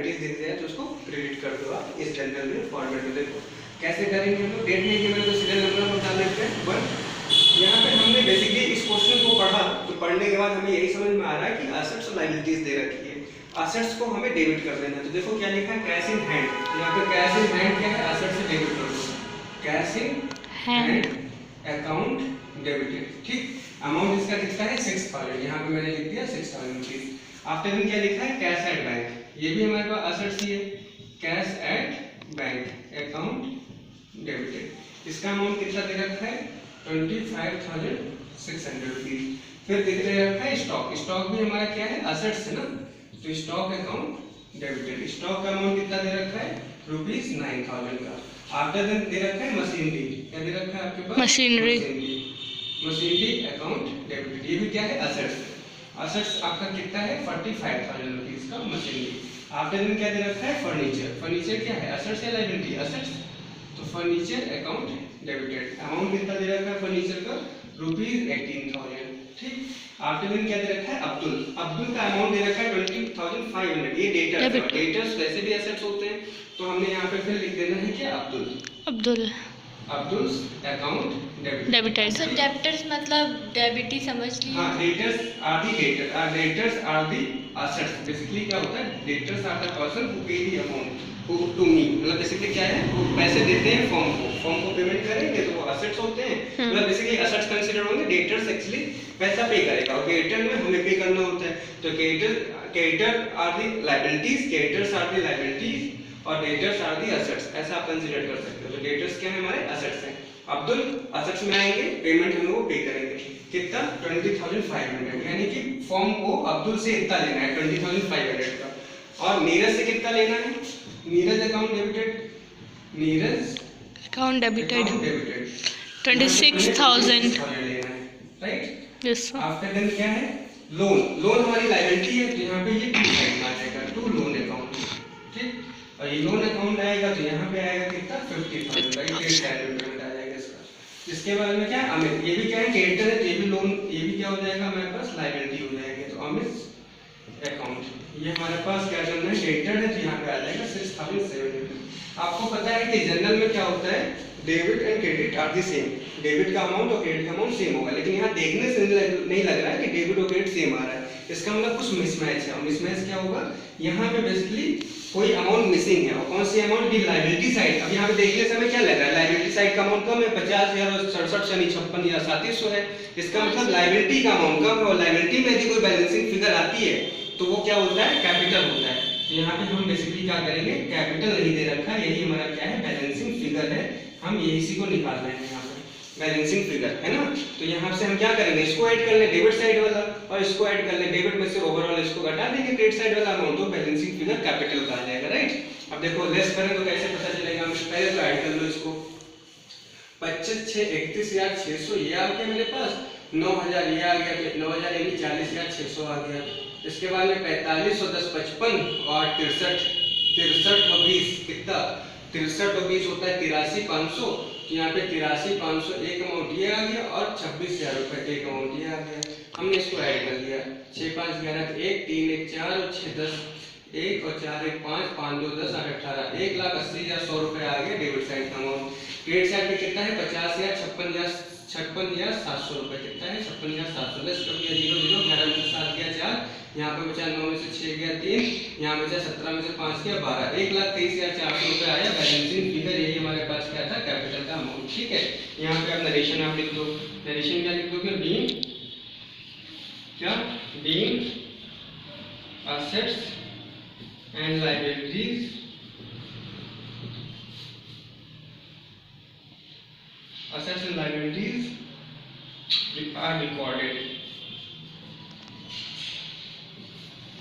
Liabilities दिख जाए तो उसको क्रेडिट कर दो आप इस जनरल में फॉर्मेट में। देखो कैसे करेंगे हम लोग, डेट नहीं कि मैंने तो सीरियल नंबर पर डाल देते हैं 1। यहाँ पे हमने बेसिकली इस क्वेश्चन को पढ़ा तो पढ़ने के बाद हमें यही समझ में आ रहा है कि एसेट्स और लायबिलिटीज दे रखी है, एसेट्स को हमें डेबिट कर देना है। तो देखो क्या लिखा है, कैश इन हैंड। यहाँ पे कैश इन हैंड क्या है, एसेट से डेबिट कर दो, cash in hand account debited. ठीक, अमाउंट इसका कितना है 6000, यहाँ पे मैंने लिख दिया 6000 रुपीज। आफ्टर दिन क्या लिखा है, कैश एट बैंक, ये भी हमारे पास एसेट्स ही है, cash at bank account debited. इसका अमाउंट कितना दे रखा है 25,600 रुपीज। फिर दे रखा है स्टॉक, स्टॉक भी हमारा क्या है एसेट्स है ना, तो स्टॉक अकाउंट डेबिटेड। स्टॉक का अमाउंट कितना दे रखा है ₹9,000 का। आफ्टर देन दे रखा है मशीनरी, क्या दे रखा है आपके पास मशीनरी, मशीनरी अकाउंट डेबिटेड। ये भी क्या है एसेट्स, एसेट्स आपका कितना है 45,000 रुपीज का मशीनरी। आफ्टर देन क्या दे रखा है फर्नीचर, फर्नीचर क्या है एसेट्स या लायबिलिटी, एसेट्स, तो फर्नीचर अकाउंट डेबिटेड। अमाउंट कितना दे रखा है फर्नीचर का ₹18,000। ठीक, आफ्टर दिन क्या दे रखा है अब्दुल, अब्दुल का अमाउंट दे रखा है 20,500। ये डेटर्स, डेटर्स वैसे भी एसेट्स होते हैं तो हमने यहाँ पे फिर लिख देना है क्या Abdul, Abdul, Abdul's account debited. Sir debtors मतलब डेबिट ही समझ लीजिए। हाँ, debtors are the debtor, debtors are the assets. Basically क्या होता है, debtors are the person who pay the amount to me, मतलब बेसिकली क्या है वो पैसे देते हैं फॉर्म को पेमेंट करेंगे तो वो एसेट्स होते हैं। मतलब बेसिकली एसेट्स कंसीडर होंगे, डेटर्स एक्चुअली पैसा पे करेगा और क्रेडिटर में हमें पे करना होता है। तो creditor are the liabilities, creditors are the liabilities और डेटर्स आर दी एसेट्स, ऐसा आप कंसीडर कर सकते हो। तो डेटर्स क्या है हमारे एसेट्स हैं, अब्दुल एसेट्स में आएंगे, पेमेंट हम लोग पे करेंगे कितना 20,500, यानी कि फॉर्म को अब्दुल से इतना लेना है 20,500 का। और नीरज से कितना लेना है, Neeraj account debited, Neeraj account debited 26,000 लेना है, right. Yes sir. After then क्या है लोन, लोन हमारी लायबिलिटी है तो यहाँ पे ये टू साइड में आ जाएगा, टू लोन अकाउंट। ठीक, और ये लोन अकाउंट आएगा तो यहाँ पे आएगा कितना 50,000, राइट, पेमेंट आ जाएगा इसका। इसके बाद में क्या है अमित, ये भी क्या है क्रेडिटर है, ये भी लोन, ये भी क्या हो जाएगा हमारे पास लायबिलिटी हो जाएगी। तो अमित अकाउंट, ये हमारे पास क्या करना है क्रेडिटर है तो यहाँ पे आ जाएगा 6,700। आपको पता है कि जनरल में क्या होता है debit and credit are the same, debit का अमाउंट और क्रेडिट का अमाउंट सेम होगा, लेकिन यहाँ देखने से नहीं लग रहा है कि डेबिट और क्रेडिट सेम आ रहा है। इसका मतलब कुछ मिसमैच है, और मिसमैच क्या होगा यहाँ पे बेसिकली कोई अमाउंट मिसिंग है। और कौन सी अमाउंट की लायबिलिटी साइड, अब यहाँ पे देखने से हमें क्या लग रहा है लायबिलिटी साइड का अमाउंट कम है 50,000 और 67 यानी 56 या 3700 है। इसका मतलब लायबिलिटी का अमाउंट कम है और लायबिलिटी में यदि कोई बैलेंसिंग फिगर आती है तो वो क्या होता है कैपिटल होता है। तो यहाँ पे हम बेसिकली क्या करेंगे, कैपिटल नहीं दे रखा है, यही हमारा क्या है बैलेंसिंग फिगर है, हम इसी को निकालना है यहाँ पे बैलेंसिंग फिगर है ना। तो यहाँ से हम क्या करेंगे, इसको ऐड कर ले डेबिट साइड वाला और इसको ऐड कर ले, डेबिट में से ओवरऑल इसको घटा देंगे क्रेडिट साइड वाला अमाउंट, तो बैलेंसिंग फिगर कैपिटल का आ जाएगा, राइट। अब देखो लेस करें तो कैसे पता चलेगा, हम पहले तो ऐड कर लो इसको 25 6 31,600 ये आ गया मेरे पास, 9,000 ये आ गया, 9,000 यानी 40,600 आ गया। इसके बाद में 45 और 10 55 और 63 और 20 कितना 63 और 20 होता है 83,500। तो यहाँ पे 83,500 एक अमाउंट ये आ गया और 26,000 रुपए का एक अमाउंट ये आ गया। हमने इसको ऐड कर लिया 6 5 11 1 3 1 4 और 6 10 1 और 4 1 5 5 2 10 8 18 1,80,100 रुपए आ गया डेबिट साइड का अमाउंट। क्रेडिट साइड पे कितना है 50 या 56 या 700 रुपए, कितना है 56 या 700। लेस कर दिया 0 0 11 में से 7 गया 4, यहाँ पे बचा 9 में से 6 गया 3, यहाँ बचा 17 में से 5 गया 12, 1,23,400 रुपए आया बैलेंसिंग फिगर। यही हमारे पास क्या था कैपिटल का अमाउंट। ठीक है, यहाँ पे आप नरेशन आप लिख दो, नरेशन क्या लिख दोगे बीइंग क्या being assets and liabilities assets and liabilities are recorded।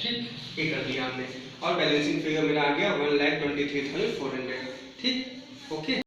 ठीक, ये कर दिया हमने और बैलेंसिंग फिगर मेरा आ गया 1,23,400। ठीक, ओके।